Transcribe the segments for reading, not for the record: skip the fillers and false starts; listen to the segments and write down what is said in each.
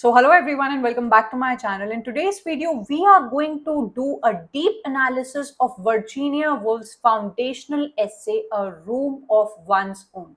So hello everyone and welcome back to my channel. In today's video, we are going to do a deep analysis of Virginia Woolf's foundational essay, A Room of One's Own.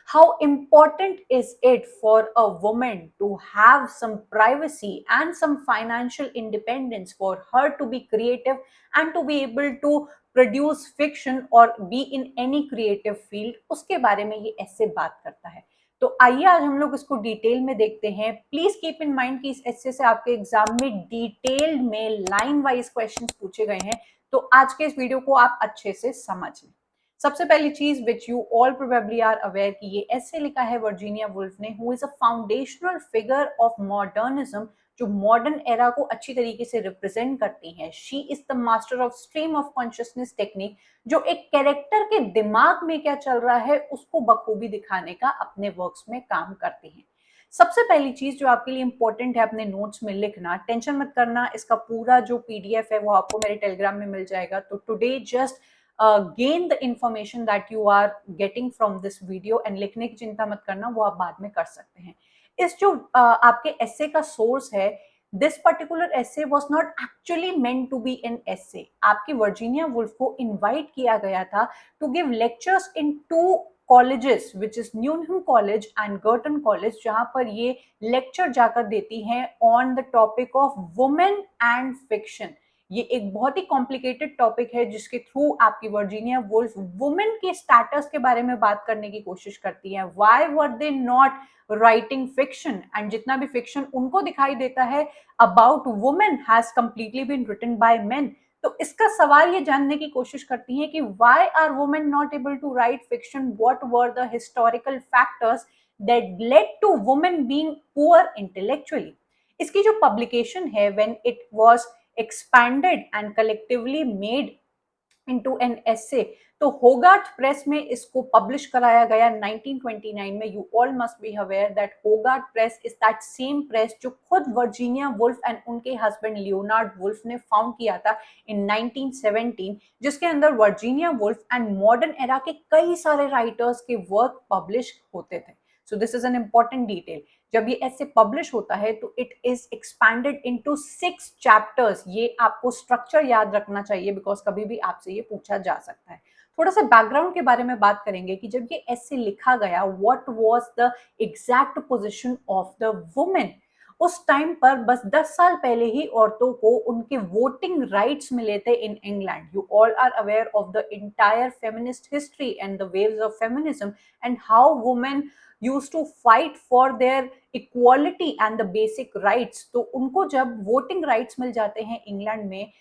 How important is it for a woman to have some privacy and some financial independence for her to be creative and to be able to produce fiction or be in any creative field? उसके बारे में ये essay बात करता है. तो आइए आज हम लोग इसको डिटेल में देखते हैं. प्लीज कीप इन माइंड कि इस एस्से से आपके एग्जाम में डिटेल्ड में लाइन वाइज क्वेश्चंस पूछे गए हैं, तो आज के इस वीडियो को आप अच्छे से समझ लें. सबसे पहली चीज which you all probably are aware कि ये एस्से लिखा है वर्जीनिया वुल्फ ने, who is a foundational figure of modernism, जो मॉडर्न एरा को अच्छी तरीके से रिप्रेजेंट करती हैं. She is the master of stream of consciousness technique, जो एक कैरेक्टर के दिमाग में क्या चल रहा है उसको बखूबी दिखाने का अपने वर्क्स में काम करती हैं. सबसे पहली चीज जो आपके लिए इंपॉर्टेंट है अपने नोट्स में लिखना, टेंशन मत करना, इसका पूरा जो पीडीएफ है वो आपको मेरे टेलीग्राम में मिल जाएगा. तो today just gain the information that you are getting from this video and लिखने की चिंता मत करना, वो आप बाद में कर सकते हैं. इस जो आपके एस्से का सोर्स है, this particular essay was not actually meant to be an essay. आपकी वर्जीनिया वुल्फ को इनवाइट किया गया था to give lectures in two colleges which is Newnham College and Girton College, जहां पर ये लेक्चर जाकर देती हैं on the topic of women and fiction. ये एक बहुत ही कॉम्प्लिकेटेड टॉपिक है जिसके थ्रू आपकी वर्जीनिया वुल्फ वुमेन के स्टेटस के बारे में बात करने की कोशिश करती है. Why were they not writing fiction, and जितना भी फिक्शन उनको दिखाई देता है about women has completely been written by men. तो इसका सवाल ये जानने की कोशिश करती है कि why are women not able to write fiction, what were the historical factors that led to women being poor intellectually. इसकी जो पब्लिकेशन है, when it was expanded and collectively made into an essay, तो होगार्थ press में इसको publish कराया गया 1929 में. You all must be aware that होगार्थ press is that same press जो खुद वर्जीनिया वुल्फ एंड उनके हस्बैंड लियोनार्ड वुल्फ ने फाउंड किया था इन 1917, जिसके अंदर Virginia Woolf and modern era के कई सारे राइटर्स के वर्क पब्लिश होते थे. So this is an important detail. जब ये ऐसे पब्लिश होता है तो it is expanded into 6 chapters. ये आपको स्ट्रक्चर याद रखना चाहिए बिकॉज कभी भी आपसे ये पूछा जा सकता है. थोड़ा सा बैकग्राउंड के बारे में बात करेंगे कि जब ये ऐसे लिखा गया, what was the exact position of the women. उस टाइम पर बस 10 साल पहले ही औरतों को उनके वोटिंग राइट्स मिले थे in England. You all are aware of the entire feminist history and the waves of feminism and how women used to fight for their equality and the basic rights. तो उनको जब voting rights मिल जाते हैं England में,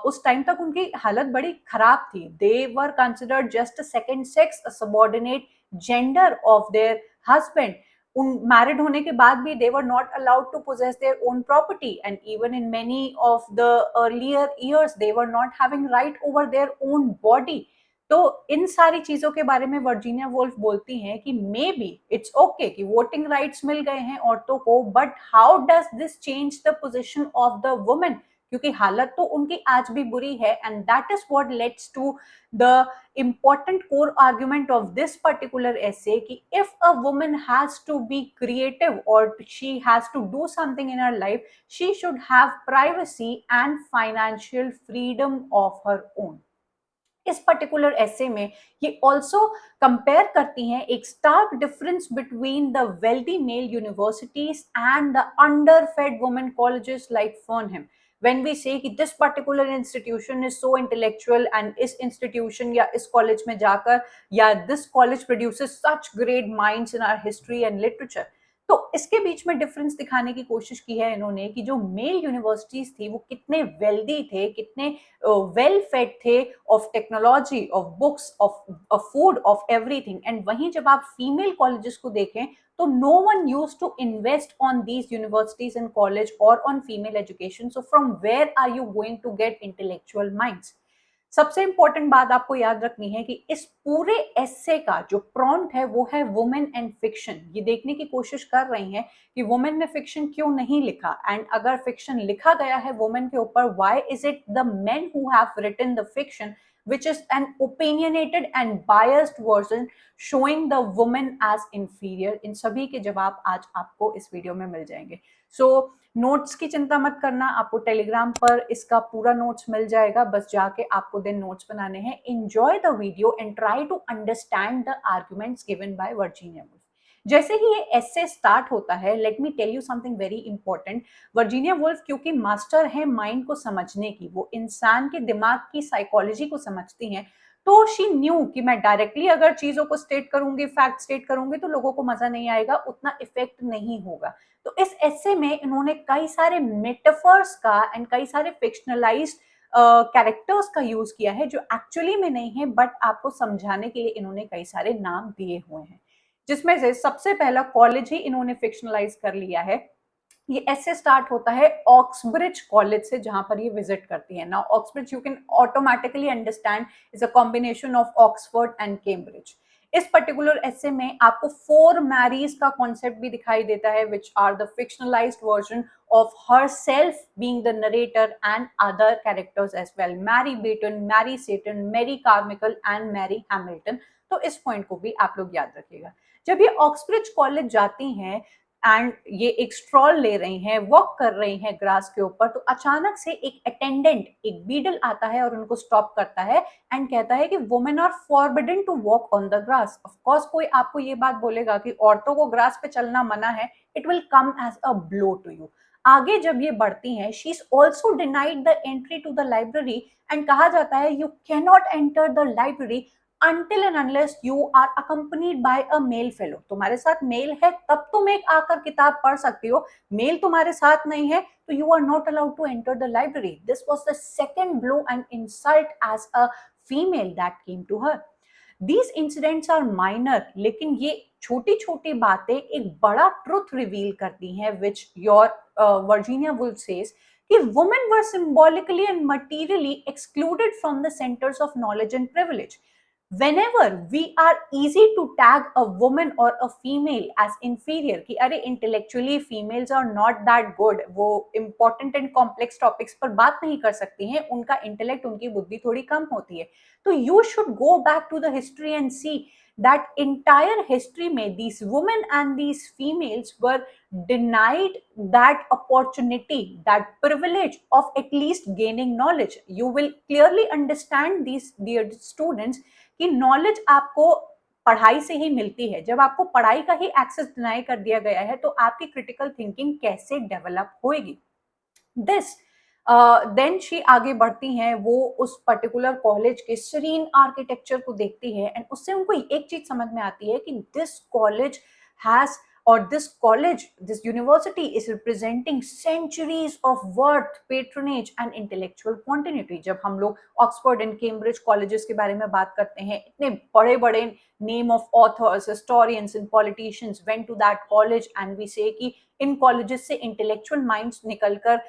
उस time तक उनकी हालत बड़ी खराब थी. They were considered just a second sex, a subordinate gender of their husband. उन मैरिड होने के बाद भी they were not allowed to possess their own property, and even in many of the earlier years they were not having right over their own body. तो इन सारी चीजों के बारे में वर्जीनिया वुल्फ बोलती हैं कि मे बी इट्स ओके कि वोटिंग राइट्स मिल गए हैं औरतों को, but how does this change the position of the women, क्योंकि हालत तो उनकी आज भी बुरी है. And that is what leads to the important core argument of this particular essay कि if a woman has to be creative or she has to do something in her life, she should have privacy and financial freedom of her own. इस particular essay में ये also compare करती हैं एक stark difference between the wealthy male universities and the underfed women colleges like Fernham. when we say कि this particular institution is so intellectual and इस institution या इस कॉलेज में जाकर या this college produces such great minds in our history and literature, तो इसके बीच में डिफरेंस दिखाने की कोशिश की है इन्होंने कि जो मेल यूनिवर्सिटीज थी वो कितने वेल्दी थे, कितने वेल फेड थे of technology, of books, of food, of everything. And वहीं जब आप फीमेल कॉलेजेस को देखें तो no one use to invest on these universities and college और on female education. So from where are you going to get intellectual minds. सबसे important बात आपको याद रखनी है कि इस पूरे एस्से का जो प्रॉम्प्ट है वो है वुमेन एंड फिक्शन. ये देखने की कोशिश कर रही हैं कि वुमेन ने फिक्शन क्यों नहीं लिखा, एंड अगर फिक्शन लिखा गया है वुमेन के ऊपर, why is it the men who have written the fiction which is an opinionated and biased version showing the woman as inferior. इन सभी के जवाब आज आपको इस वीडियो में मिल जाएंगे. सो नोट्स की चिंता मत करना, आपको टेलीग्राम पर इसका पूरा नोट्स मिल जाएगा, बस जाके आपको देन नोट्स बनाने हैं। Enjoy the video and try to understand the arguments given by Virginia Woolf. जैसे ही ये एसे स्टार्ट होता है, let me tell you something very important. Virginia Woolf क्योंकि मास्टर है माइंड को समझने की, वो इंसान के दिमाग की साइकोलॉजी को समझती हैं, तो शी न्यू कि मैं डायरेक्टली अगर चीजों को स्टेट करूंगी, फैक्ट स्टेट करूंगी, तो लोगों को मजा नहीं आएगा, उतना इफेक्ट नहीं होगा। तो इस एसे में इन्होंने कई सारे मेटाफर्स का एंड कई सारे फिक्शनलाइज्ड कैरेक्टर्स का यूज किया है जो एक्चुअली में नहीं है, बट आपको समझाने के लिए इन्होंने कई सारे नाम दिए हुए हैं, जिसमें से सबसे पहला कॉलेज ही इन्होंने फिक्शनलाइज कर लिया है। ये ऐसे स्टार्ट होता है ऑक्सब्रिज कॉलेज से, जहां पर ये विजिट करती है। Now Oxbridge you can automatically understand is a combination of Oxford and Cambridge. इस पर्टिकुलर ऐसे में आपको फोर मैरीज का कॉन्सेप्ट भी दिखाई देता है, which are the fictionalized version of her self being the narrator and other characters as well. Mary Beton, Mary Seton, Mary Carmichael and Mary Hamilton. तो इस पॉइंट को भी आप लोग याद रखिएगा। जब ये ऑक्सब्रिज कॉलेज जाती हैं एंड ये एक स्ट्रॉल ले रही हैं, वॉक कर रही हैं ग्रास के ऊपर, तो अचानक से एक अटेंडेंट, एक बीडल आता है और उनको स्टॉप करता है एंड कहता है कि women are forbidden to walk on the grass. Of course कोई आपको ये बात बोलेगा कि औरतों को ग्रास पे चलना मना है, it will come as a blow to you. आगे जब ये बढ़ती हैं, she is also denied the entry to the library and कहा जाता है you can not enter the library until and unless you are accompanied by a male fellow। तुम्हारे साथ मेल है तब तुम एक आकर किताब पढ़ सकती हो, मेल तुम्हारे साथ नहीं है तो you are not allowed to enter the library। This was the second blow and insult as a female that came to her। These incidents are minor, लेकिन ये छोटी छोटी बातें एक बड़ा ट्रुथ रिवील करती हैं, which your Virginia Woolf says कि women were symbolically and materially excluded from the centers of knowledge and privilege। whenever we are easy to tag a woman or a female as inferior कि अरे intellectually females are not that good, वो important and complex topics पर बात नहीं कर सकती हैं, उनका intellect, उनकी बुद्धि थोड़ी कम होती है, तो you should go back to the history and see that entire history में these women and these females were denied that opportunity, that privilege of at least gaining knowledge। You will clearly understand these dear students कि knowledge आपको पढ़ाई से ही मिलती है। जब आपको पढ़ाई का ही एक्सेस डिनाई कर दिया गया है तो आपकी क्रिटिकल थिंकिंग कैसे डेवलप होएगी। दिस देन शी आगे बढ़ती हैं, वो उस पर्टिकुलर कॉलेज के सीरीन आर्किटेक्चर को देखती है एंड उससे उनको एक चीज समझ में आती है कि this college has or this college, this university is representing centuries of worth, patronage and intellectual continuity। जब हम लोग ऑक्सफोर्ड एंड कैम्ब्रिज कॉलेजेस के बारे में बात करते हैं, इतने बड़े बड़े name of authors, historians and politicians went to that college and we say कि इन कॉलेजेस से इंटेलेक्चुअल माइंड्स निकलकर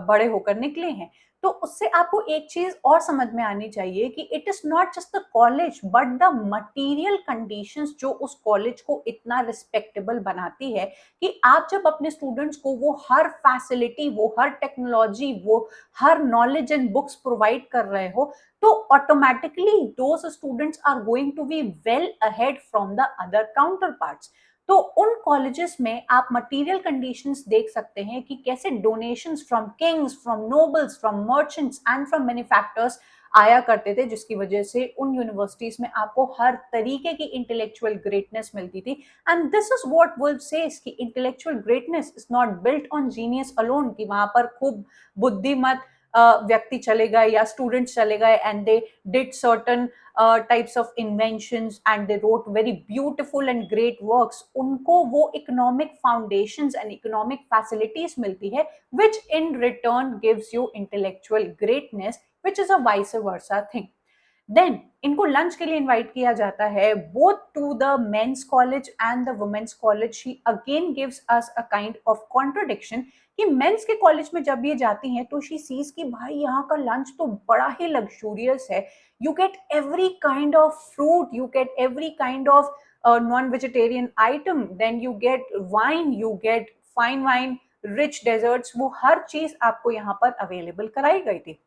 बड़े होकर निकले हैं। तो उससे आपको एक चीज और समझ में आनी चाहिए कि it is not just the college but the material conditions जो उस कॉलेज को इतना रिस्पेक्टेबल बनाती है कि आप जब अपने स्टूडेंट्स को वो हर फैसिलिटी, वो हर टेक्नोलॉजी, वो हर नॉलेज एंड बुक्स प्रोवाइड कर रहे हो, तो automatically those students are going to be well ahead from the other counterparts. तो उन कॉलेजेस में आप मटेरियल कंडीशंस देख सकते हैं कि कैसे donations from Kings, from nobles, from merchants and from manufacturers आया करते थे, जिसकी वजह से उन यूनिवर्सिटीज में आपको हर तरीके की इंटेलेक्चुअल ग्रेटनेस मिलती थी। And this is what Woolf says कि intellectual greatness is not built on genius alone, कि वहां पर खूब बुद्धिमत व्यक्ति चले गए या स्टूडेंट्स चले गए and they did certain types of inventions and they wrote very beautiful and great works, उनको वो economic foundations and economic facilities मिलती है which in return gives you intellectual greatness, which is a vice versa thing। Then इनको lunch के लिए invite किया जाता है both to the men's college and the women's college. She again gives us a kind of contradiction कि men's के college में जब ये जाती हैं तो शी सीज कि भाई यहाँ का लंच तो बड़ा ही लग्जूरियस है, you get every kind of fruit, you get every kind of non-vegetarian item, then you get wine, you get fine wine, rich desserts, वो हर चीज आपको यहाँ पर अवेलेबल कराई गई थी।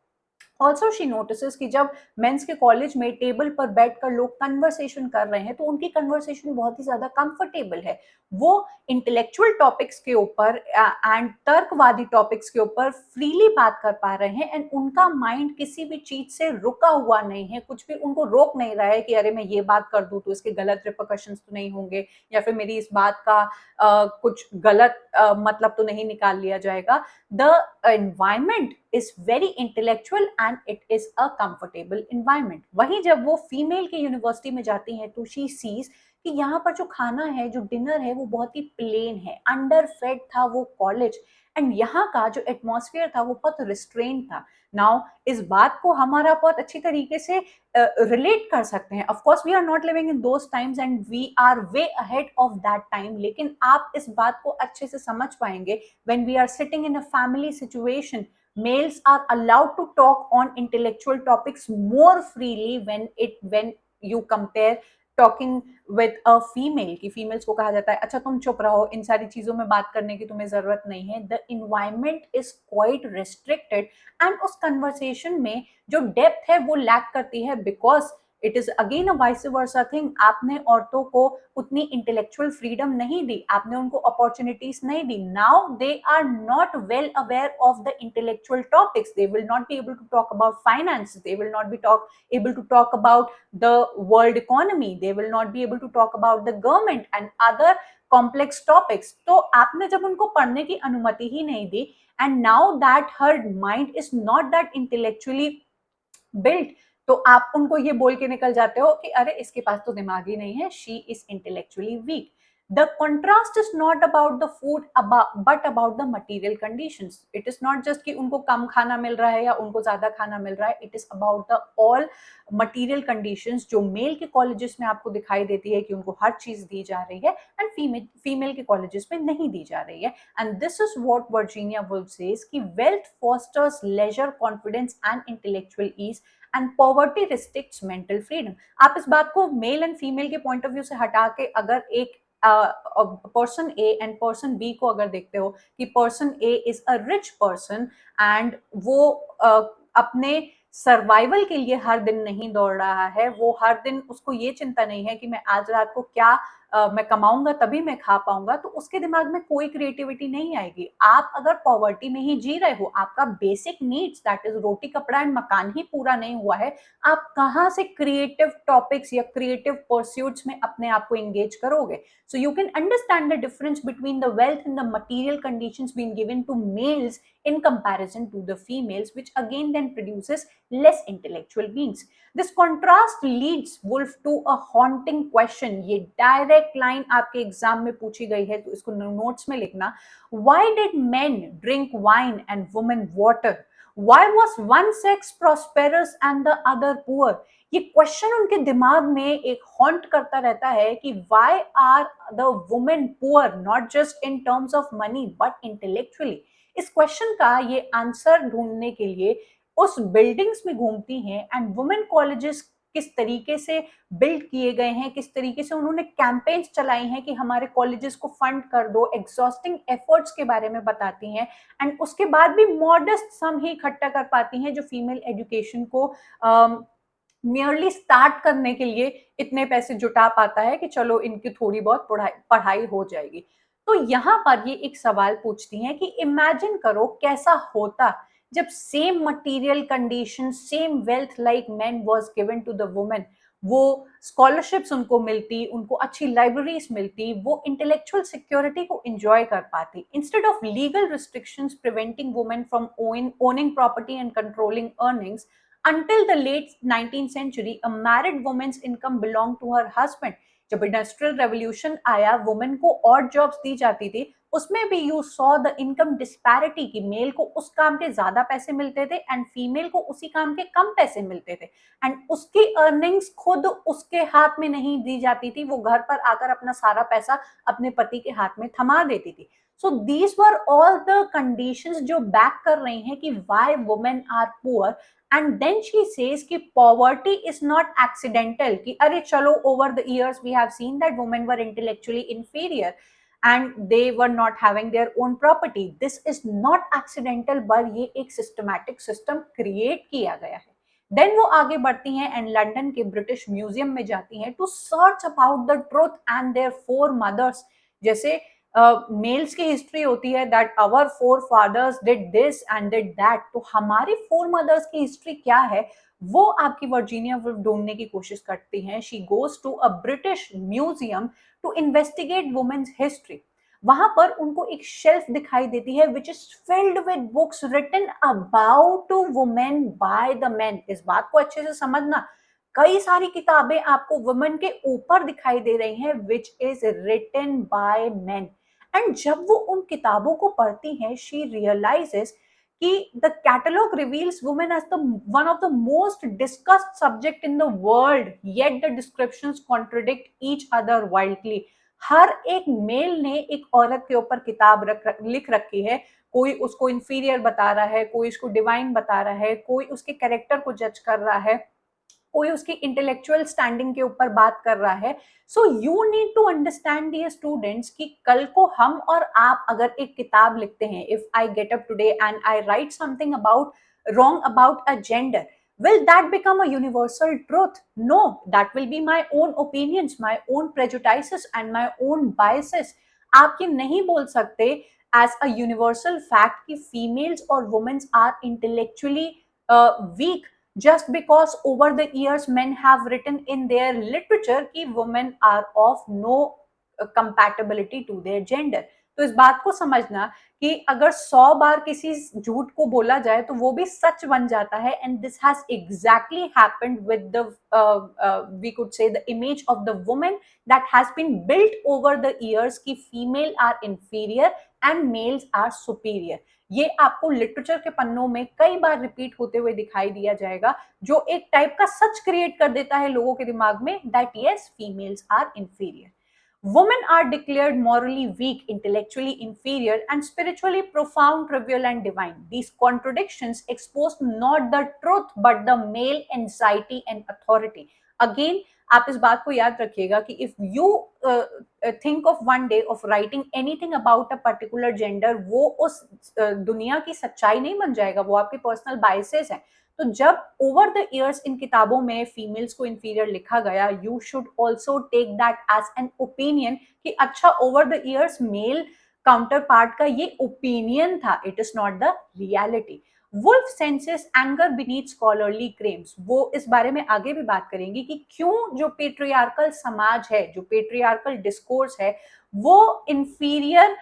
ऑल्सो शी नोटिस कि जब मेंस के कॉलेज में टेबल पर बैठकर लोग कन्वर्सेशन कर रहे हैं तो उनकी कन्वर्सेशन बहुत ही ज्यादा कंफर्टेबल है। वो इंटेलेक्चुअल टॉपिक्स के ऊपर एंड तर्कवादी टॉपिक्स के ऊपर फ्रीली बात कर पा रहे हैं एंड उनका माइंड किसी भी चीज से रुका हुआ नहीं है, कुछ भी उनको रोक नहीं रहा है कि अरे मैं ये बात कर दूं तो इसके गलत रिपरकशंस तो नहीं होंगे, या फिर मेरी इस बात का कुछ गलत मतलब तो नहीं निकाल लिया जाएगा। The environment is very intellectual and it is a comfortable environment। वहीं जब वो फीमेल के यूनिवर्सिटी में जाती हैं तो she sees कि यहाँ पर जो खाना है, जो डिनर है, वो बहुत ही प्लेन है, अंडर फेड था वो कॉलेज, एंड यहाँ का जो एटमॉस्फेयर था वो बहुत रिस्ट्रेन था। नाउ इस बात को हमारा बहुत अच्छी तरीके से रिलेट कर सकते हैं। Of course we are not living in those times and we are way ahead of that time, लेकिन आप इस बात को अच्छे से समझ पाएंगे when we are sitting in a family situation, males are allowed to talk on intellectual topics more freely when you compare talking with a female. कि फीमेल्स को कहा जाता है अच्छा तुम चुप रहो, इन सारी चीजों में बात करने की तुम्हें जरूरत नहीं है। The environment is quite restricted and उस कन्वर्सेशन में जो डेप्थ है वो लैक करती है, because it is again a vice versa thing. आपने औरतों को उतनी इंटेलेक्चुअल फ्रीडम नहीं दी, आपने उनको अपॉर्चुनिटीज नहीं दी। Now they are not well aware of the intellectual topics, they will not be able to talk about finance, they will not be able to talk about the world economy, they will not be able to talk about the government and other complex topics। तो आपने जब उनको पढ़ने की अनुमति ही नहीं दी, and now that her mind is not that intellectually built, तो आप उनको ये बोल के निकल जाते हो कि अरे इसके पास तो दिमाग ही नहीं है, she is intellectually weak. The contrast is not about the food but about the material conditions। it is not just कि उनको कम खाना मिल रहा है या उनको ज्यादा खाना मिल रहा है, it is about the all material conditions जो मेल के कॉलेजेस में आपको दिखाई देती है कि उनको हर चीज दी जा रही है एंड फीमेल के कॉलेजेस में नहीं दी जा रही है। And this is what Virginia Woolf says कि wealth fosters leisure, confidence and intellectual ease and poverty restricts mental freedom. आप इस बात को मेल एंड फीमेल के पॉइंट ऑफ व्यू से हटा के अगर एक person A and person B को अगर देखते हो कि person A is a rich person and वो अपने सर्वाइवल के लिए हर दिन नहीं दौड़ रहा है, वो हर दिन उसको ये चिंता नहीं है कि मैं आज रात को क्या मैं कमाऊंगा तभी मैं खा पाऊंगा, तो उसके दिमाग में कोई क्रिएटिविटी नहीं आएगी। आप अगर पॉवर्टी में ही जी रहे हो, आपका बेसिक नीड्स दैट इज रोटी कपड़ा एंड मकान ही पूरा नहीं हुआ है, आप कहाँ से क्रिएटिव टॉपिक्स या क्रिएटिव परस्यूट्स में अपने आप को एंगेज करोगे? So you can understand the difference between the wealth and the material conditions being given to males in comparison to the females, which again then produces less intellectual beings। This contrast leads Woolf to a haunting question। ये direct line आपके exam में पूछी गई है तो इसको notes में लिखना। Why did men drink wine and women water? Why was one sex prosperous and the other poor? ये क्वेश्चन उनके दिमाग में एक हॉन्ट करता रहता है कि why are the women poor not just in terms of money but intellectually। इस क्वेश्चन का ये आंसर ढूंढने के लिए उस बिल्डिंग्स में घूमती हैं एंड वुमेन कॉलेजेस किस तरीके से बिल्ड किए गए हैं, किस तरीके से उन्होंने कैंपेन्स चलाई हैं कि हमारे कॉलेजेस को फंड कर दो, एग्जॉस्टिंग एफर्ट्स के बारे में बताती हैं एंड उसके बाद भी मॉडेस्ट सम ही इकट्ठा कर पाती हैं जो फीमेल एजुकेशन को मियरली स्टार्ट करने के लिए इतने पैसे जुटा पाता है कि चलो इनकी थोड़ी बहुत पढ़ाई हो जाएगी। तो यहाँ पर ये एक सवाल पूछती हैं कि इमेजिन करो कैसा होता जब same material condition, same wealth like man was given to the women. वो स्कॉलरशिप्स उनको मिलती, उनको अच्छी लाइब्रेरीज मिलती, वो इंटेलेक्चुअल सिक्योरिटी को एंजॉय कर पाती। Instead of legal restrictions preventing women from owning property and controlling earnings, until the late 19th century a married woman's income belonged to her husband। जब इंडस्ट्रियल रेवोल्यूशन आया, women को और jobs दी जाती थी, उसमें भी you saw the income disparity कि mail को उस काम के ज्यादा पैसे मिलते थे एंड फीमेल को उसी काम के कम पैसे मिलते थे एंड उसकी अर्निंग्स खुद उसके हाथ में नहीं दी जाती थी, वो घर पर आकर अपना सारा पैसा अपने पति के हाथ में थमा देती थी। So these were all the conditions जो बैक कर रही हैं कि why women are poor. And then she says कि poverty is not accidental, कि अरे चलो over the years we have seen that women were intellectually inferior। and they were not having their own property. This is not accidental, but ये एक systematic system create किया गया है. Then वो आगे बढ़ती हैं एंड लंदन के ब्रिटिश म्यूजियम में जाती हैं to search about the truth and their foremothers. जैसे मेल्स की हिस्ट्री होती है that our forefathers did this and did that, तो हमारी फोर मदर्स की हिस्ट्री क्या है वो आपकी वर्जीनिया वुल्फ ढूंढने की कोशिश करती हैं. She goes to a British museum to investigate women's history. वहां पर उनको एक शेल्फ दिखाई देती है which is filled with books written about women by the men. इस बात को अच्छे से समझना, कई सारी किताबें आपको वुमेन के ऊपर दिखाई दे रही हैं which is written by men. And जब वो उन किताबों को पढ़ती हैं शी रियलाइजेस कि the catalogue reveals women as the one of the most discussed subject in the world, yet the descriptions contradict each other wildly. हर एक मेल ने एक औरत के ऊपर किताब लिख रखी है. कोई उसको इंफीरियर बता रहा है, कोई उसको डिवाइन बता रहा है, कोई उसके कैरेक्टर को जज कर रहा है, कोई उसकी इंटेलेक्चुअल स्टैंडिंग के ऊपर बात कर रहा है. So you need to understand dear students कि कल को हम और आप अगर एक किताब लिखते हैं, if I get up today and I right something about wrong about a gender, will that become a universal truth? No, that will be my own opinions, my own prejudices and my own biases. आप ये नहीं बोल सकते as a universal fact कि females और women are intellectually weak just because over the years men have written in their literature कि women are of no compatibility to their gender. तो इस बात को समझना कि अगर 100 बार किसी झूठ को बोला जाए तो वो भी सच बन जाता है. And this has exactly happened with the we could say the image of the women that has been built over the years कि female are inferior and males are superior. ये आपको लिटरेचर के पन्नों में कई बार रिपीट होते हुए दिखाई दिया जाएगा, जो एक टाइप का सच क्रिएट कर देता है लोगों के दिमाग में that yes females are inferior. Women are declared morally weak, intellectually inferior, and spiritually profound, trivial, and divine. These contradictions expose not the truth but the male anxiety and authority. Again, आप इस बात को याद रखिएगा कि if you think of one day of writing anything about a particular gender, वो उस दुनिया की सच्चाई नहीं बन जाएगा, वो आपके पर्सनल बायसेस हैं. तो जब ओवर द इयर्स इन किताबों में फीमेल्स को इंफीरियर लिखा गया, you should also take that as an opinion कि अच्छा over the years male counter part का ये ओपिनियन था, it is not the reality. Woolf senses anger beneath scholarly claims. वो इस बारे में आगे भी बात करेंगी कि क्यों जो पेट्रियार्कल समाज है, जो पेट्रियार्कल डिस्कोर्स है, वो इंफीरियर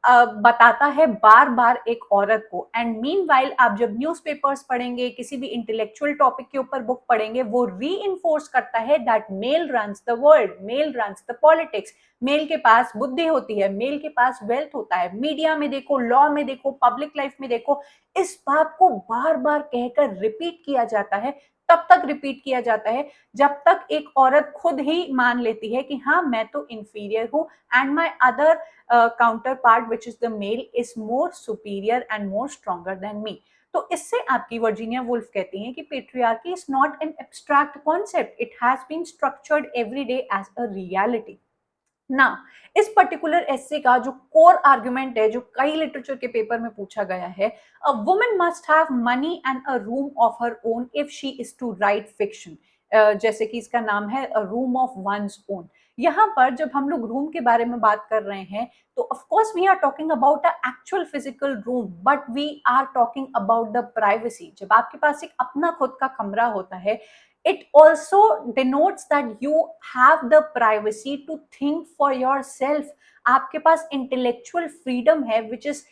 बताता है बार बार एक औरत को. एंड मीनवाइल आप जब न्यूज़पेपर्स पढ़ेंगे, किसी भी इंटेलेक्चुअल टॉपिक के ऊपर बुक पढ़ेंगे, वो रीइंफोर्स करता है that male runs the world, male runs the politics. Male के पास बुद्धि होती है, मेल के पास वेल्थ होता है. मीडिया में देखो, लॉ में देखो, पब्लिक लाइफ में देखो, इस बात को बार बार कहकर रिपीट किया जाता है. तब तक रिपीट किया जाता है जब तक एक औरत खुद ही मान लेती है कि हाँ मैं तो इंफीरियर हूं and my other counterpart which is the male is more superior and more stronger than me. तो इससे आपकी वर्जीनिया वुल्फ कहती हैं कि patriarchy is not an abstract concept, it has been structured every day as a reality. ना इस particular एस्से का जो कोर आर्गुमेंट है, जो कई लिटरेचर के पेपर में पूछा गया है, a woman must have money and a room of her own if she is to write fiction. जैसे कि इसका नाम है a room of one's own. यहाँ पर जब हम लोग रूम के बारे में बात कर रहे हैं तो of course we are talking about a actual physical room, but we are talking about the privacy. जब आपके पास एक अपना खुद का कमरा होता है, it also denotes that you have the privacy to think for yourself. आपके पास intellectual freedom है which is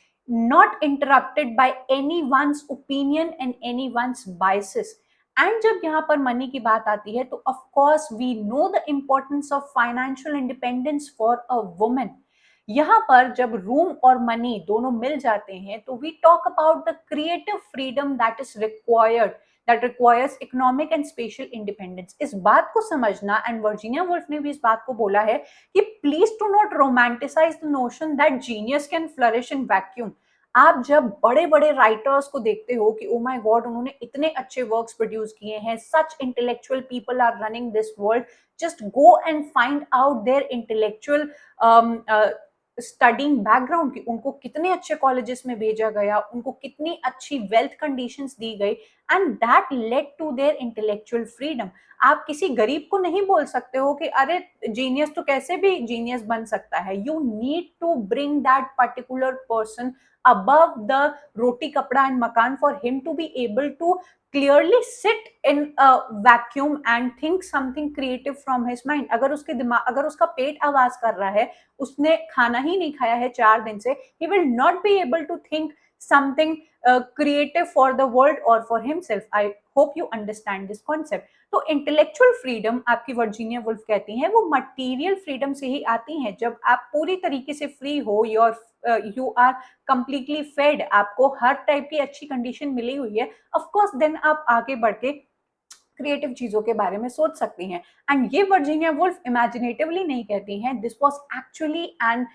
not interrupted by anyone's opinion and anyone's biases. And जब यहाँ पर मनी की बात आती है तो of course we know the importance of financial independence for a woman. यहाँ पर जब रूम और मनी दोनों मिल जाते हैं तो we talk about the creative freedom that is required, that requires economic and spatial independence. इस बात को समझना, एंड वर्जीनिया वुल्फ ने भी इस बात को बोला है कि please do not romanticise the notion that genius can flourish in vacuum. आप जब बड़े बड़े राइटर्स को देखते हो कि ओ माय गॉड उन्होंने इतने अच्छे वर्क्स प्रोड्यूस किए हैं, such intellectual people are running this world, just go and find out their intellectual studying background की, उनको कितने अच्छे कॉलेजेस में भेजा गया, उनको कितनी अच्छी वेल्थ कंडीशंस दी गई, and that led to their intellectual freedom. आप किसी गरीब को नहीं बोल सकते हो कि अरे जीनियस तो कैसे भी जीनियस बन सकता है। You need to bring that particular person above the roti kapda and makan for him to be able to clearly sit in a vacuum and think something creative from his mind। अगर उसके दिमाग, अगर उसका पेट आवाज कर रहा है, उसने खाना ही नहीं खाया है 4 दिन से, he will not be able to think something creative for the world or for himself। I hope you understand this concept। तो इंटेलेक्चुअल फ्रीडम, आपकी वर्जीनिया वुल्फ कहती हैं, वो मटेरियल फ्रीडम से ही आती है। जब आप पूरी तरीके से फ्री हो, यू आर कंप्लीटली फेड, आपको हर टाइप की अच्छी कंडीशन मिली हुई है, ऑफ कोर्स देन आप आगे बढ़ के क्रिएटिव चीजों के बारे में सोच सकती हैं। एंड ये वर्जीनिया वुल्फ इमेजिनेटिवली नहीं कहती हैं, this was actually an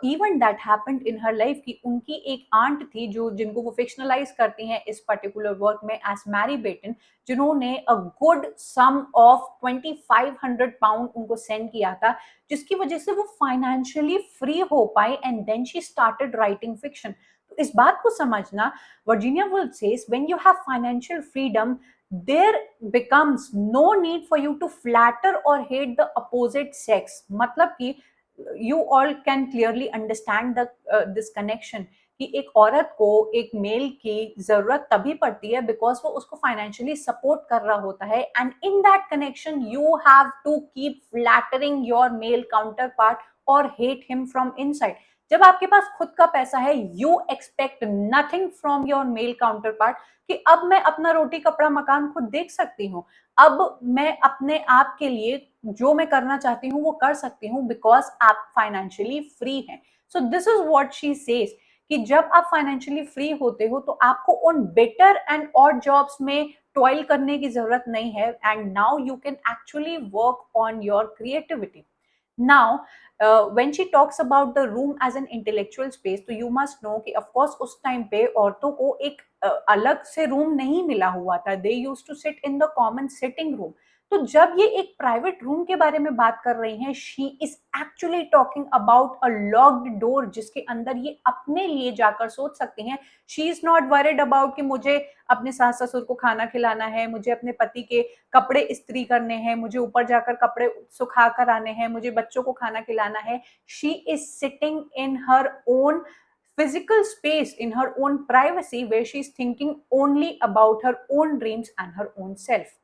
event that happened in her life. की उनकी एक आंट थी जो, जिनको वो फिक्शनलाइज करती हैं इस पर्टिकुलर वर्क में एज मैरी बेटन, जिन्होंने a good sum of 2500 pound उनको सेंड किया था, जिसकी वजह से वो फाइनेंशियली फ्री हो पाए, and then she started writing fiction. तो इस बात को समझना, Virginia Woolf says when you have financial freedom, there becomes no need for you to flatter or hate the opposite sex। मतलब कि you all can clearly understand the this connection, कि एक औरत को एक मेल की जरूरत तभी पड़ती है बिकॉज वो उसको फाइनेंशियली सपोर्ट कर रहा होता है, and in that connection you have to keep flattering your male counter part और हेट हिम फ्रॉम इनसाइड। जब आपके पास खुद का पैसा है, you expect nothing from your male counter part, कि अब मैं अपना रोटी कपड़ा मकान खुद देख सकती हूँ, अब मैं अपने आप के लिए जो मैं करना चाहती हूँ वो कर सकती हूँ, बिकॉज आप फाइनेंशियली फ्री हैं। So this is what she says, कि जब आप फाइनेंशियली फ्री होते हो तो आपको उन बेटर एंड ऑड जॉब्स में टॉयल करने की जरूरत नहीं है, and now you can actually work on your creativity. Now, when she talks about the room as an intellectual space, तो you must know कि of course उस टाइम पे औरतों को एक अलग से रूम नहीं मिला हुआ था। They used to sit in the common sitting room। तो जब ये एक प्राइवेट रूम के बारे में बात कर रही हैं, she is actually talking about a locked door, जिसके अंदर ये अपने लिए जाकर सोच सकती हैं। She is not worried about कि मुझे अपने सास ससुर को खाना खिलाना है, मुझे अपने पति के कपड़े इस्त्री करने हैं, मुझे ऊपर जाकर कपड़े सुखा कर आने हैं, मुझे बच्चों को खाना खिलाना है। She is sitting in her own physical space, in her own privacy, where she's thinking only about her own dreams and her own self।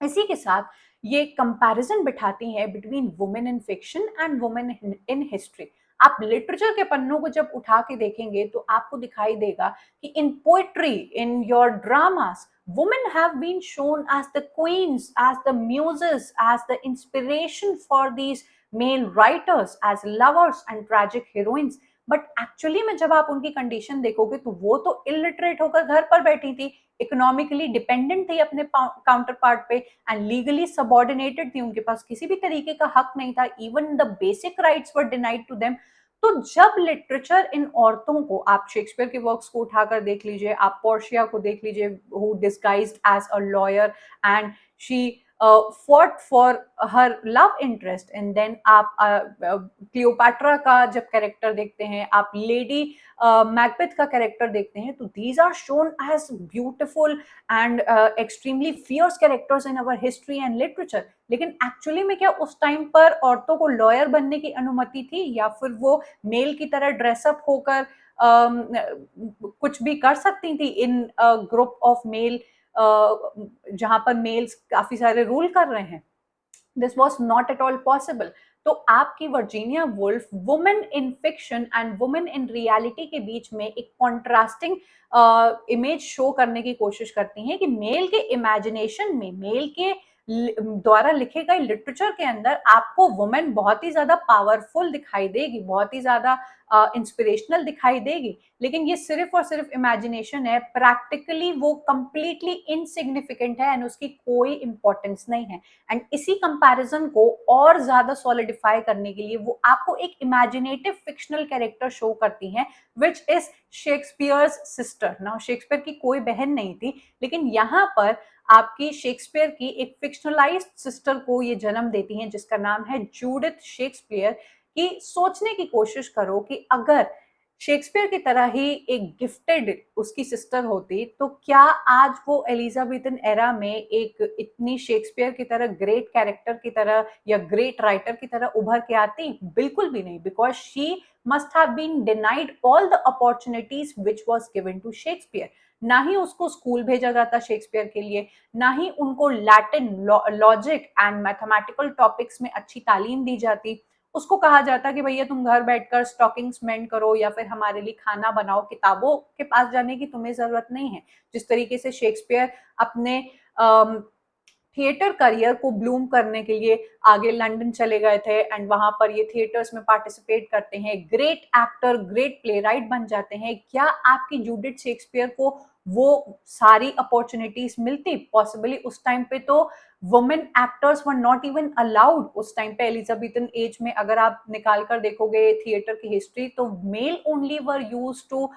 इसी के साथ ये कंपैरिजन बिठाती है between women in fiction and women in history. आप literature के पन्नों को जब उठा के देखेंगे तो आपको दिखाई देगा कि in poetry, in your dramas, women have been shown as the queens, as the muses, as the inspiration for these male writers, as lovers and tragic heroines। But actually में जब आप उनकी कंडीशन देखोगे तो वो तो इलिटरेट होकर घर पर बैठी थी, इकोनॉमिकली डिपेंडेंट थी अपने काउंटर पार्ट पे, एंड लीगली सबॉर्डिनेटेड थी, उनके पास किसी भी तरीके का हक नहीं था, even the basic rights were denied to them. तो जब लिटरेचर इन औरतों को, आप शेक्सपियर के वर्क्स को उठाकर देख लीजिए, आप पोर्शिया को देख लीजिए, who disguised as a lawyer and she fought for her love interest, and then आप क्लियोपैट्रा का जब कैरेक्टर देखते हैं, आप लेडी मैकबेथ का कैरेक्टर देखते हैं, तो these are shown as beautiful and extremely fierce characters in our history and literature. लेकिन एक्चुअली में क्या उस टाइम पर औरतों को लॉयर बनने की अनुमति थी, या फिर वो मेल की तरह ड्रेसअप होकर कुछ भी कर सकती थी इन ग्रुप ऑफ मेल, जहां पर मेल्स काफी सारे रूल कर रहे हैं? This was not at all possible. तो आपकी Virginia Woolf women in fiction and women in reality के बीच में एक कॉन्ट्रास्टिंग इमेज शो करने की कोशिश करती हैं, कि मेल के इमेजिनेशन में, मेल के द्वारा लिखे गए लिटरेचर के अंदर आपको वुमेन बहुत ही ज्यादा पावरफुल दिखाई देगी, बहुत ही ज्यादा इंस्पिरेशनल दिखाई देगी, लेकिन ये सिर्फ और सिर्फ इमेजिनेशन है। प्रैक्टिकली वो कंप्लीटली इनसिग्निफिकेंट है एंड उसकी कोई इंपॉर्टेंस नहीं है। एंड इसी कंपैरिजन को और ज्यादा सॉलिडिफाई करने के लिए वो आपको एक इमेजिनेटिव फिक्शनल कैरेक्टर शो करती हैं, which is Shakespeare's sister. Now Shakespeare की कोई बहन नहीं थी, लेकिन यहाँ पर आपकी शेक्सपियर की एक फिक्शनलाइज्ड सिस्टर को ये जन्म देती हैं, जिसका नाम है जूडिथ शेक्सपियर। कि सोचने की कोशिश करो कि अगर शेक्सपियर की तरह ही एक गिफ्टेड उसकी सिस्टर होती तो क्या आज वो एलिजाबेथन एरा में एक इतनी शेक्सपियर की तरह ग्रेट कैरेक्टर की तरह या ग्रेट राइटर की तरह उभर के आती? बिल्कुल भी नहीं, because she must have been denied all the opportunities which was given to Shakespeare. ना ही उसको स्कूल भेजा जाता शेक्सपियर के लिए, ना ही उनको Latin logic and mathematical topics में अच्छी तालीम दी जाती। उसको कहा जाता कि भैया तुम घर बैठकर स्टॉकिंग्स मेंड करो या फिर हमारे लिए खाना बनाओ, किताबों के पास जाने की तुम्हें जरूरत नहीं है। जिस तरीके से शेक्सपियर अपने थिएटर करियर को ब्लूम करने के लिए आगे लंदन चले गए थे एंड वहां पर ये थिएटर्स में पार्टिसिपेट करते हैं, great actor great play right बन जाते हैं, क्या आपकी जूडिथ शेक्सपियर को वो सारी अपॉर्चुनिटीज मिलती? पॉसिबली उस टाइम पे तो women actors were not even allowed. उस टाइम पे एलिजाबेथन एज में अगर आप निकाल कर देखोगे थिएटर की हिस्ट्री तो male only were use to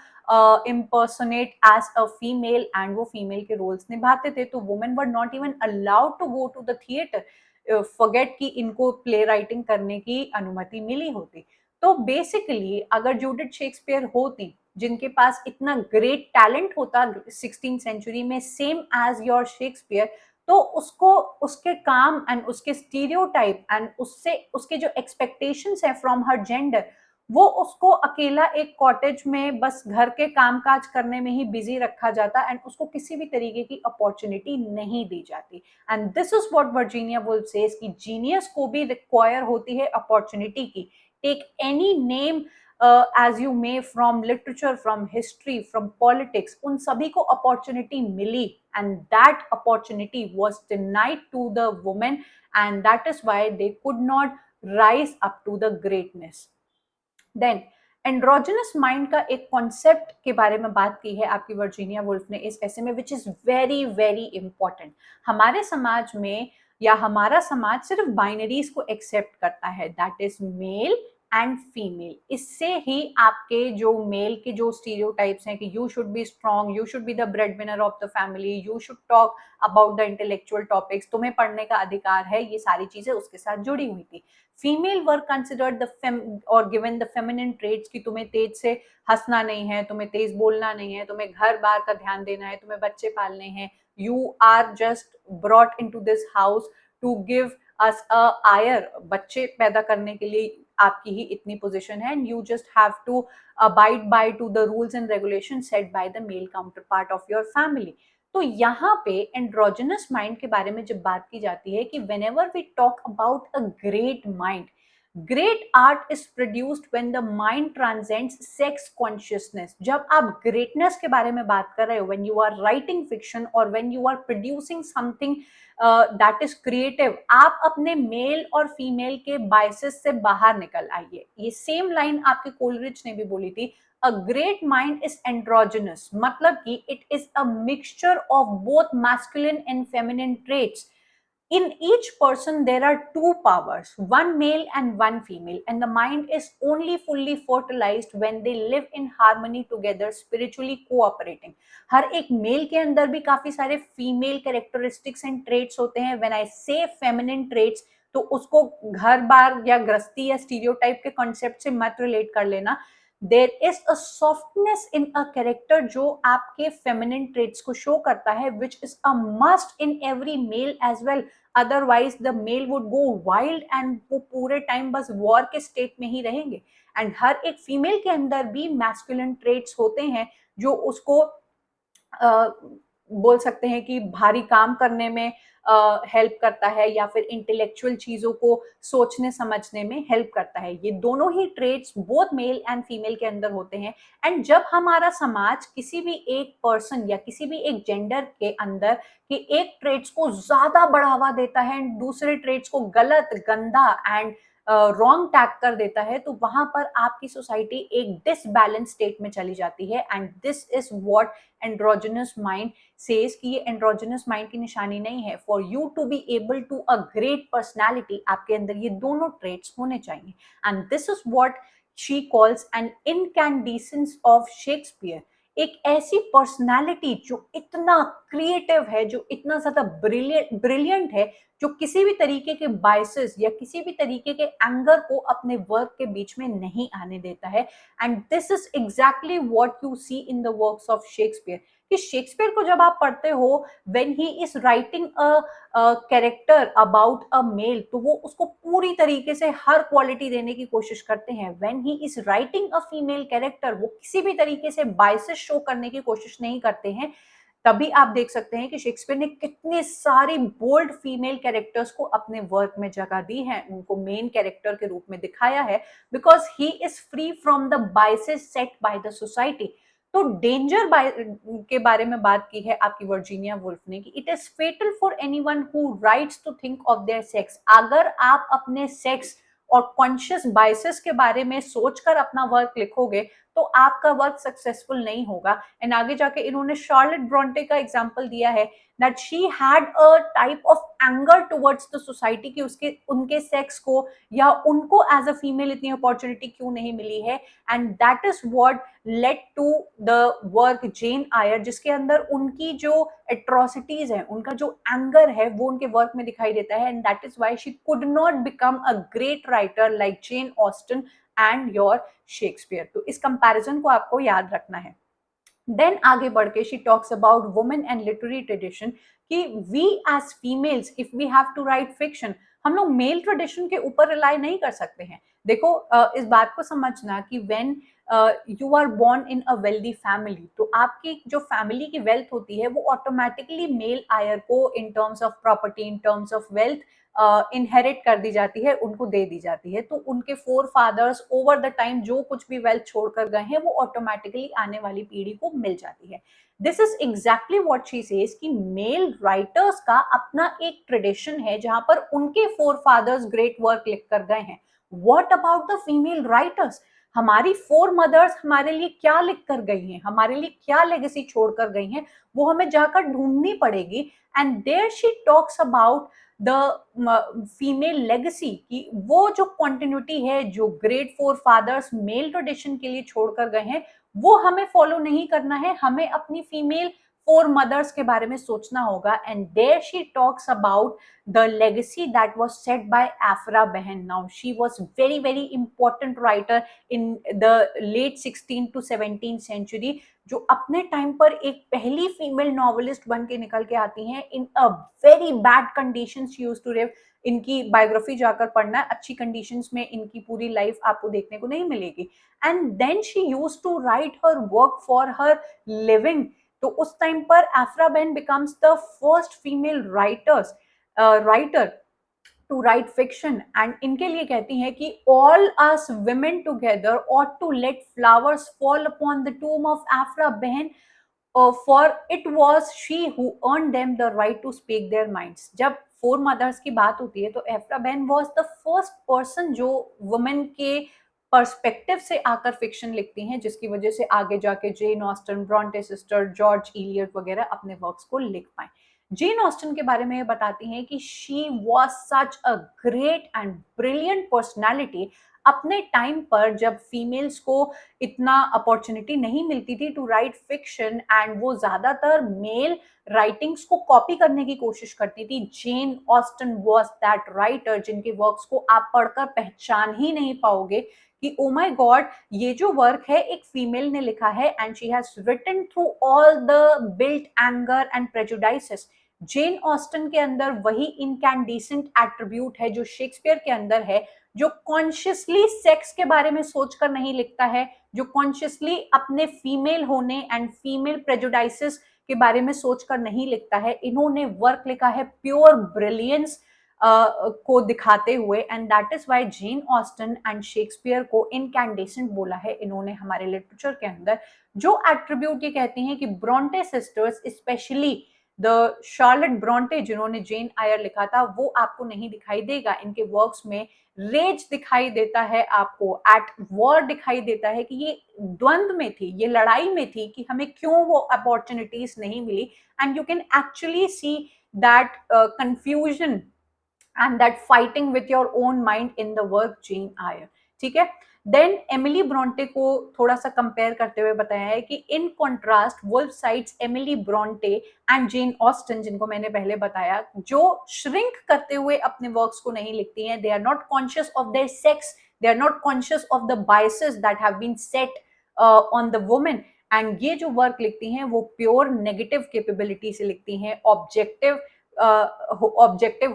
impersonate as a female and वो फीमेल के रोल्स निभाते थे, तो women were not even allowed to go to the theatre. Forget कि इनको प्ले राइटिंग करने की अनुमति मिली होती। तो बेसिकली अगर जूडिथ शेक्सपियर होती जिनके पास इतना ग्रेट टैलेंट होता 16 सेंचुरी में सेम एज योर शेक्सपियर, तो उसको उसके काम एंड उसके स्टीरियोटाइप एंड उससे उसके जो एक्सपेक्टेशंस है फ्रॉम हर जेंडर, वो उसको अकेला एक कॉटेज में बस घर के कामकाज करने में ही बिजी रखा जाता एंड उसको किसी भी तरीके की अपॉर्चुनिटी नहीं दी जाती। And this is what Virginia Woolf says कि जीनियस को भी रिक्वायर होती है अपॉर्चुनिटी की। Take any name as you may, from literature, from history, from politics, उन सभी को अपॉर्चुनिटी मिली and that opportunity was denied to the women and that is why they could not rise up to the greatness. Then androgynous mind का एक concept के बारे में बात की है आपकी वर्जीनिया वुल्फ ने इस ऐसे में, which is very very important. हमारे समाज में या हमारा समाज सिर्फ बाइनरीज को एक्सेप्ट करता है, that is male and female. इससे ही आपके जो मेल के जो स्टीरियोटाइप्स हैं कि you should be strong, you should be the bread winner of the family, you should talk about the intellectual topics, तुम्हें पढ़ने का अधिकार है, ये सारी चीजें उसके साथ जुड़ी हुई थी। फीमेल वर कंसिडर्ड द और गिवन द फेमिनिन ट्रेट्स कि तुम्हें तेज से हंसना नहीं है, तुम्हें तेज बोलना नहीं है, तुम्हें घर बार का ध्यान देना है, तुम्हें बच्चे पालने हैं, you are just brought into this house to give us a heir, बच्चे पैदा करने के लिए आपकी ही इतनी पोजीशन है and you just have to abide by to the rules and regulation set by the male counter part of your family. तो यहाँ पे एंड्रोजनस माइंड के बारे में जब बात की जाती है कि whenever we talk about a great mind, great art is produced when the mind transcends sex consciousness। जब आप greatness के बारे में बात कर रहे हो, when you are writing fiction or when you are producing something that is creative, आप अपने मेल और फीमेल के बायसेस से बाहर निकल आइए। ये सेम लाइन आपके कोलरिज ने भी बोली थी, a great mind is androgynous, मतलब कि it is a mixture of both masculine and feminine traits। In each person there are two powers, one male and one female, and the mind is only fully fertilized when they live in harmony together, spiritually cooperating। हर एक mail के अंदर भी काफी सारे female characteristics and traits होते हैं। When I से feminine traits तो उसको घर बार या गृहस्थी या स्टीरियोटाइप के कॉन्सेप्ट से मत रिलेट कर लेना। There is a softness in a character जो आपके फेमिनिन ट्रेट्स को शो करता है, which is a must in every male as well. Otherwise the male would go wild and वो पूरे टाइम बस वॉर के स्टेट में ही रहेंगे। एंड हर एक फीमेल के अंदर भी मैस्कुलिन ट्रेट्स होते हैं जो उसको बोल सकते हैं कि भारी काम करने में हेल्प करता है या फिर इंटेलेक्चुअल चीजों को सोचने समझने में हेल्प करता है। ये दोनों ही traits both male and female के अंदर होते हैं। एंड जब हमारा समाज किसी भी एक पर्सन या किसी भी एक जेंडर के अंदर के एक ट्रेट्स को ज्यादा बढ़ावा देता है एंड दूसरे ट्रेट्स को गलत, गंदा एंड रॉन्ग टैग कर देता है, तो वहां पर आपकी सोसाइटी एक डिसबैलेंस स्टेट में चली जाती है। And this is what androgynous mind says कि ये एंड्रोजनस माइंड की निशानी नहीं है। For you to be able to a great personality आपके अंदर ये दोनों ट्रेट्स होने चाहिए। And this is what she calls an incandescence of Shakespeare. एक ऐसी पर्सनालिटी जो इतना क्रिएटिव है, जो इतना ज्यादा ब्रिलियंट है, जो किसी भी तरीके के बायसेस या किसी भी तरीके के एंगर को अपने वर्क के बीच में नहीं आने देता है। And this is exactly what you see in the works of Shakespeare. कि शेक्सपियर को जब आप पढ़ते हो, when he is writing a character about a male, तो वो उसको पूरी तरीके से हर क्वालिटी देने की कोशिश करते हैं। When he is writing a female character, वो किसी भी तरीके से बायसेस शो करने की कोशिश नहीं करते हैं। तभी आप देख सकते हैं कि शेक्सपियर ने कितने सारी बोल्ड फीमेल कैरेक्टर्स को अपने वर्क में जगह दी है, उनको मेन कैरेक्टर के रूप में दिखाया है, because he is free from the biases set by the society. तो डेंजर के बारे में बात की है आपकी वर्जीनिया वुल्फ ने कि it is fatal for anyone who writes to think of their sex. अगर आप अपने सेक्स और कॉन्शियस बाइसेस के बारे में सोचकर अपना वर्क लिखोगे तो आपका वर्क सक्सेसफुल नहीं होगा। एंड आगे जाके इन्होंने शार्लेट ब्रॉन्टे का एग्जांपल दिया है that she had a type of anger towards the society कि उसके उनके सेक्स को या उनको एज अ फीमेल इतनी अपॉर्चुनिटी क्यों नहीं मिली है। And that is what led to the work Jane Eyre, जिसके अंदर उनकी जो एट्रोसिटीज है, उनका जो एंगर है, वो उनके वर्क में दिखाई देता है। And that is why she could not become a great writer like Jane Austen and your Shakespeare. तो इस कंपैरिजन को आपको याद रखना है। देन आगे बढ़ के she talks about women and literary tradition कि we as females if we have to write fiction, हम लोग मेल ट्रेडिशन के ऊपर रिलाई नहीं कर सकते हैं। देखो इस बात को समझना कि when you are born in a wealthy family, तो आपकी जो फैमिली की वेल्थ होती है वो ऑटोमेटिकली मेल आयर को in terms of property, in terms of wealth inherit कर दी जाती है, उनको दे दी जाती है। तो उनके forefathers over the time जो कुछ भी वेल्थ छोड़कर गए हैं वो ऑटोमेटिकली आने वाली पीढ़ी को मिल जाती है। This is exactly what she says कि मेल राइटर्स का अपना एक ट्रेडिशन है जहां पर उनके फोर फादर्स ग्रेट वर्क लिख कर गए हैं। What about the female writers? हमारी फोर मदर्स हमारे लिए क्या लिख कर गई हैं, हमारे लिए क्या लेगेसी छोड़कर गई हैं, वो हमें जाकर ढूंढनी पड़ेगी। And there she talks about the female legacy कि वो जो कॉन्टिन्यूटी है जो great forefathers male tradition के लिए छोड़कर गए हैं, वो हमें फॉलो नहीं करना है, हमें अपनी फीमेल फोर मदर्स के बारे में सोचना होगा। And there she talks about the legacy that was set by Aphra Behn. Now she was very very important writer in the late 16 to 17 century, जो अपने टाइम पर एक पहली फीमेल नॉवेलिस्ट बन के निकल के आती हैं in a very bad condition she used to live. इनकी बायोग्राफी जाकर पढ़ना, अच्छी कंडीशंस में इनकी पूरी लाइफ आपको देखने को नहीं मिलेगी। And then she used to write her work for her living. तो उस टाइम पर Aphra Behn becomes the first female writer to write fiction. And इनके लिए कहती हैं कि all us women together ought to let flowers fall upon the tomb of Afra बहन, for it was she who earned them the right to speak their minds। जब four mother's की बात होती है तो एफ्रा बहन वॉज द फर्स्ट पर्सन जो women के पर्सपेक्टिव से आकर फिक्शन लिखती हैं, जिसकी वजह से आगे जाके Jane Austen, Brontë sister, George Eliot वगैरह अपने वर्क्स को लिख पाए। जेन ऑस्टन के बारे में ये बताती हैं कि she was such a great and brilliant personality. अपने टाइम पर जब फीमेल्स को इतना अपॉर्चुनिटी नहीं मिलती थी टू राइट फिक्शन, एंड वो ज्यादातर मेल राइटिंग्स को कॉपी करने की कोशिश करती थी, Jane Austen was that writer जिनके वर्क्स को आप पढ़कर पहचान ही नहीं पाओगे कि ओ माय गॉड, ये जो वर्क है एक फीमेल ने लिखा है। And she has written through all the built anger and prejudices. Jane Austen के अंदर वही इनकैंडिसेंट एट्रीब्यूट है जो शेक्सपियर के अंदर है, जो कॉन्शियसली सेक्स के बारे में सोचकर नहीं लिखता है, जो कॉन्शियसली अपने फीमेल होने एंड फीमेल प्रेजुडाइसेस के बारे में सोचकर नहीं लिखता है। इन्होंने वर्क लिखा है प्योर ब्रिलियंस को दिखाते हुए। And that is why Jane Austen and Shakespeare को इनकैंडेसेंट बोला है इन्होंने हमारे लिटरेचर के अंदर। जो एट्रीब्यूट ये कहती हैं कि Brontë sisters, specially the Charlotte Brontë जिन्होंने जेन आयर लिखा था, वो आपको नहीं दिखाई देगा इनके वर्क्स में। रेज दिखाई देता है आपको, एट वॉर दिखाई देता है कि ये द्वंद्व में थी, ये लड़ाई में थी कि हमें क्यों वो अपॉर्चुनिटीज नहीं मिली। And you can actually see that confusion and that fighting with your own mind in the work Jane Eyre। ठीक है। देन एमिली ब्रॉन्टे को थोड़ा सा कंपेयर करते हुए बताया है कि in contrast Woolf cites Emily Bronte and Jane Austen, जिनको मैंने पहले बताया, जो श्रिंक करते हुए अपने वर्क्स को नहीं लिखती हैं. They are not conscious of their sex, they are not conscious of the biases that have been set on the women. And ये जो वर्क लिखती हैं वो प्योर नेगेटिव कैपेबिलिटी से लिखती हैं, ऑब्जेक्टिव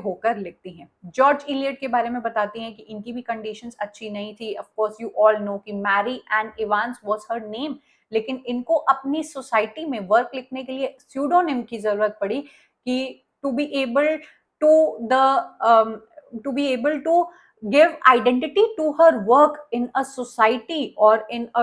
होकर लिखती हैं. जॉर्ज इलियट के बारे में बताती हैं कि इनकी भी कंडीशंस अच्छी नहीं थी. Of course you all know कि Mary Ann Evans was her name, लेकिन इनको अपनी सोसाइटी में वर्क लिखने के लिए स्यूडोनिम की जरूरत पड़ी कि to be able to the to be able to give identity to her work in a society or in a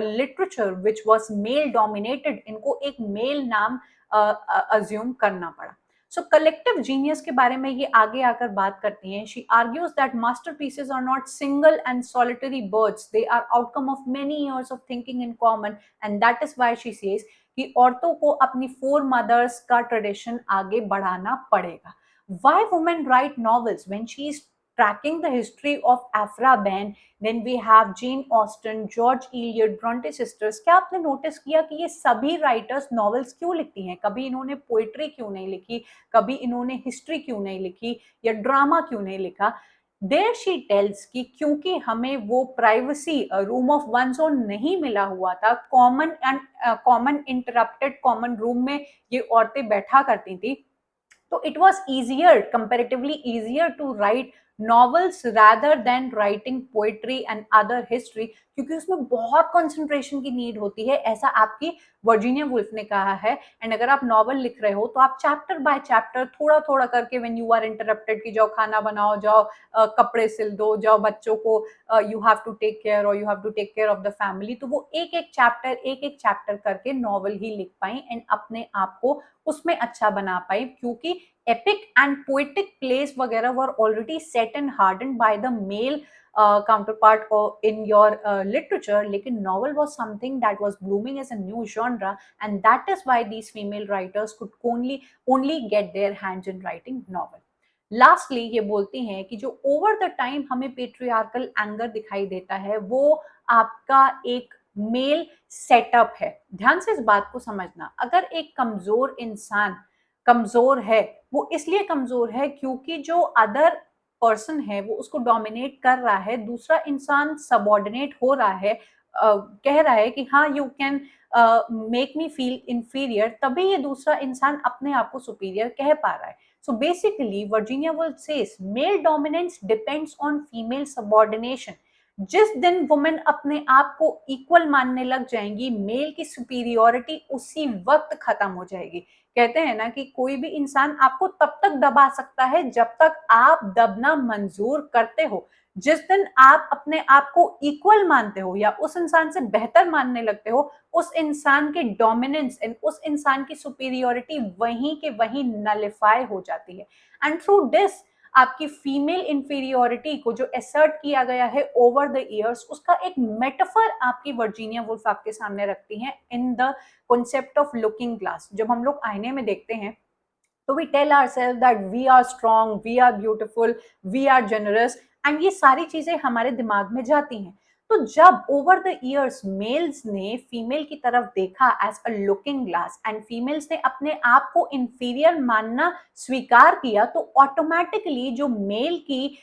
literature which was male dominated. इनको एक मेल नाम अज्यूम करना पड़ा. सो कलेक्टिव जीनियस के बारे में ये आगे आकर बात करती हैं. She argues that masterpieces are not single and solitary births, they are outcome of many years of thinking in common, and that is why she says कि औरतों को अपनी फोर मदर्स का ट्रेडिशन आगे बढ़ाना पड़ेगा. Why women write novels when she is tracking the history of Aphra Behn? Then we have Jane Austen, George Eliot, Bronte sisters. क्या आपने नोटिस किया कि ये सभी राइटर्स नॉवेल्स क्यों लिखती हैं? कभी इन्होंने पोइट्री क्यों नहीं लिखी, कभी इन्होंने हिस्ट्री क्यों नहीं लिखी, या ड्रामा क्यों नहीं लिखा? देयर शी टेल्स कि क्योंकि हमें वो privacy, room of one's own नहीं मिला हुआ था, कॉमन इंटरप्टेड कॉमन रूम में ये औरतें बैठा करती थी, तो it was easier, comparatively easier to write novels rather than writing poetry and other history, क्योंकि उसमें बहुत कंसंट्रेशन की नीड होती है, ऐसा आपकी वर्जीनिया वुल्फ ने कहा है. एंड अगर आप नॉवल लिख रहे हो तो आप चैप्टर बाय चैप्टर थोड़ा थोड़ा करके, व्हेन यू आर इंटरप्टेड कि जाओ खाना बनाओ, जाओ कपड़े सिल दो, जाओ बच्चों को you have to take care और you have to take care of the family, तो वो एक एक चैप्टर करके नॉवल ही लिख पाई एंड अपने आप को उसमें अच्छा बना पाई, क्योंकि epic and poetic plays वगैरह were already set and hardened by the male counterpart in your literature. लेकिन novel was something that was blooming as a new genre, and that is why these female writers could only get their hands in writing novel. Lastly ये बोलती हैं कि जो over the time हमें patriarchal anger दिखाई देता है वो आपका एक मेल सेटअप है. ध्यान से इस बात को समझना. अगर एक कमजोर इंसान कमजोर है, वो इसलिए कमजोर है क्योंकि जो अदर पर्सन है वो उसको डोमिनेट कर रहा है, दूसरा इंसान सबऑर्डिनेट हो रहा है, कह रहा है कि हाँ you can make me feel inferior, तभी ये दूसरा इंसान अपने आप को सुपीरियर कह पा रहा है. So basically, Virginia Woolf says male dominance depends on female subordination. जिस दिन वुमेन अपने आप को इक्वल मानने लग जाएंगी, मेल की सुपीरियोरिटी उसी वक्त खत्म हो जाएगी. कहते हैं ना कि कोई भी इंसान आपको तब तक दबा सकता है जब तक आप दबना मंजूर करते हो. जिस दिन आप अपने आप को इक्वल मानते हो या उस इंसान से बेहतर मानने लगते हो, उस इंसान के डोमिनेंस एंड उस इंसान की सुपीरियोरिटी वहीं के वहीं नलिफाई हो जाती है. एंड थ्रू दिस आपकी फीमेल इंफीरियोरिटी को जो एसर्ट किया गया है ओवर द इयर्स, उसका एक मेटाफर आपकी वर्जीनिया वुल्फ आपके सामने रखती हैं in the concept of looking glass. जब हम लोग आईने में देखते हैं तो we tell ourselves that we are strong, we are beautiful, we are generous, and ये सारी चीजें हमारे दिमाग में जाती हैं. तो जब ओवर द इयर्स मेल्स ने फीमेल की तरफ देखा as a looking glass and females ने अपने आप को इंफीरियर मानना स्वीकार किया, तो ऑटोमेटिकली जो मेल की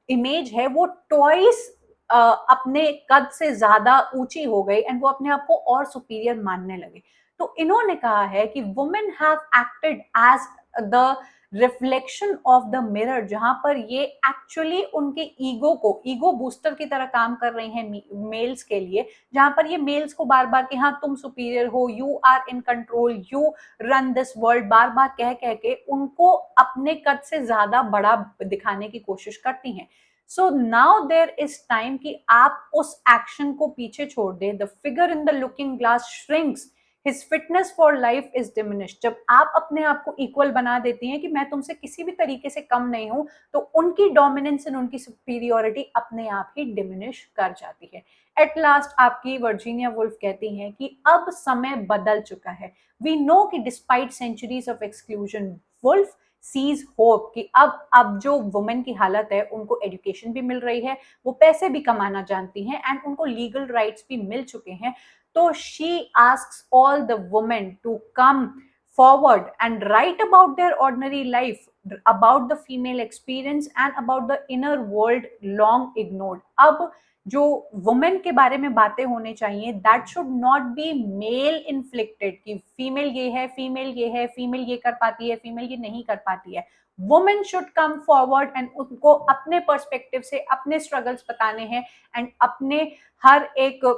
इमेज है वो ट्वाइस अपने कद से ज्यादा ऊंची हो गई एंड वो अपने आप को और सुपीरियर मानने लगे. तो इन्होंने कहा है कि women have acted as the reflection of the mirror, जहां पर ये एक्चुअली उनके ईगो बूस्टर की तरह काम कर रही हैं मेल्स के लिए, जहां पर ये मेल्स को बार बार कि हाँ तुम सुपीरियर हो, you are in control, you run this world, बार बार कह कह के उनको अपने कद से ज्यादा बड़ा दिखाने की कोशिश करती हैं. So now there is time कि आप उस एक्शन को पीछे छोड़ दे. The figure in the looking glass shrinks, his fitness for life is diminished. जब आप अपने आप को इक्वल बना देती हैं कि मैं तुमसे किसी भी तरीके से कम नहीं हूं, तो उनकी डोमिनेंस एंड उनकी सुपीरियोरिटी अपने आप ही डिमिनिश कर जाती है. एट लास्ट आपकी वर्जीनिया वुल्फ कहती हैं कि अब समय बदल चुका है. वी नो कि despite centuries of exclusion, Woolf sees hope कि अब जो वुमेन की हालत है, उनको एजुकेशन भी मिल रही है, वो पैसे भी कमाना जानती हैं एंड उनको लीगल राइट्स भी मिल चुके हैं, तो she asks all the women to come forward and write about their ordinary life, about the female experience and about the inner world long ignored. अब जो वुमेन के बारे में बातें होने चाहिए, that should not be male inflicted कि female ये है, फीमेल ये है, फीमेल ये कर पाती है, फीमेल ये नहीं कर पाती है. Women should come forward and उनको अपने पर्सपेक्टिव से अपने स्ट्रगल्स बताने हैं एंड अपने हर एक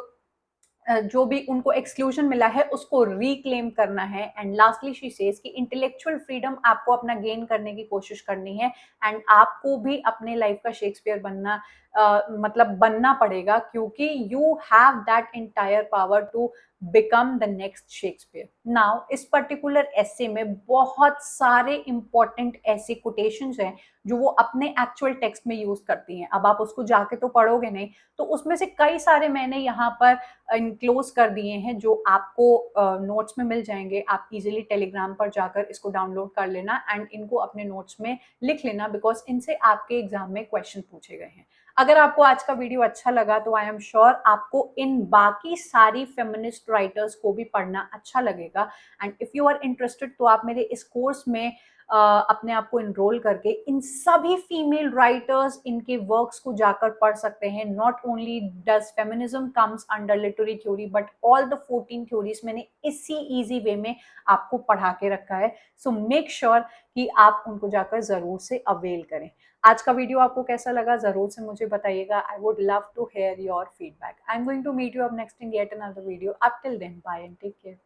जो भी उनको एक्सक्लूजन मिला है उसको रिक्लेम करना है. एंड लास्टली शी सेज कि इंटेलेक्चुअल फ्रीडम आपको अपना गेन करने की कोशिश करनी है एंड आपको भी अपने लाइफ का शेक्सपियर बनना मतलब बनना पड़ेगा, क्योंकि you have that entire power to become the next Shakespeare. Now इस पर्टिकुलर एसे में बहुत सारे इंपॉर्टेंट ऐसे कोटेशंस हैं जो वो अपने एक्चुअल टेक्स्ट में यूज करती हैं. अब आप उसको जाके तो पढ़ोगे नहीं, तो उसमें से कई सारे मैंने यहाँ पर इनक्लोज कर दिए हैं जो आपको नोट्स में मिल जाएंगे. आप इजीली टेलीग्राम पर जाकर इसको डाउनलोड कर लेना एंड इनको अपने नोट्स में लिख लेना, बिकॉज इनसे आपके एग्जाम में क्वेश्चन पूछे गए हैं. अगर आपको आज का वीडियो अच्छा लगा तो आई एम श्योर आपको इन बाकी सारी फेमिनिस्ट राइटर्स को भी पढ़ना अच्छा लगेगा. And if you are interested तो आप मेरे इस कोर्स में अपने आप को इनरोल करके इन सभी फीमेल राइटर्स, इनके वर्क्स को जाकर पढ़ सकते हैं. Not only does feminism comes under literary theory but all the 14 theories मैंने इसी इजी वे में आपको पढ़ा के रखा है. सो मेक श्योर कि आप उनको जाकर जरूर से अवेल करें. आज का वीडियो आपको कैसा लगा जरूर से मुझे बताइएगा. I would love to hear your feedback. I am going to meet you up next in yet another video. Up till then bye and take care.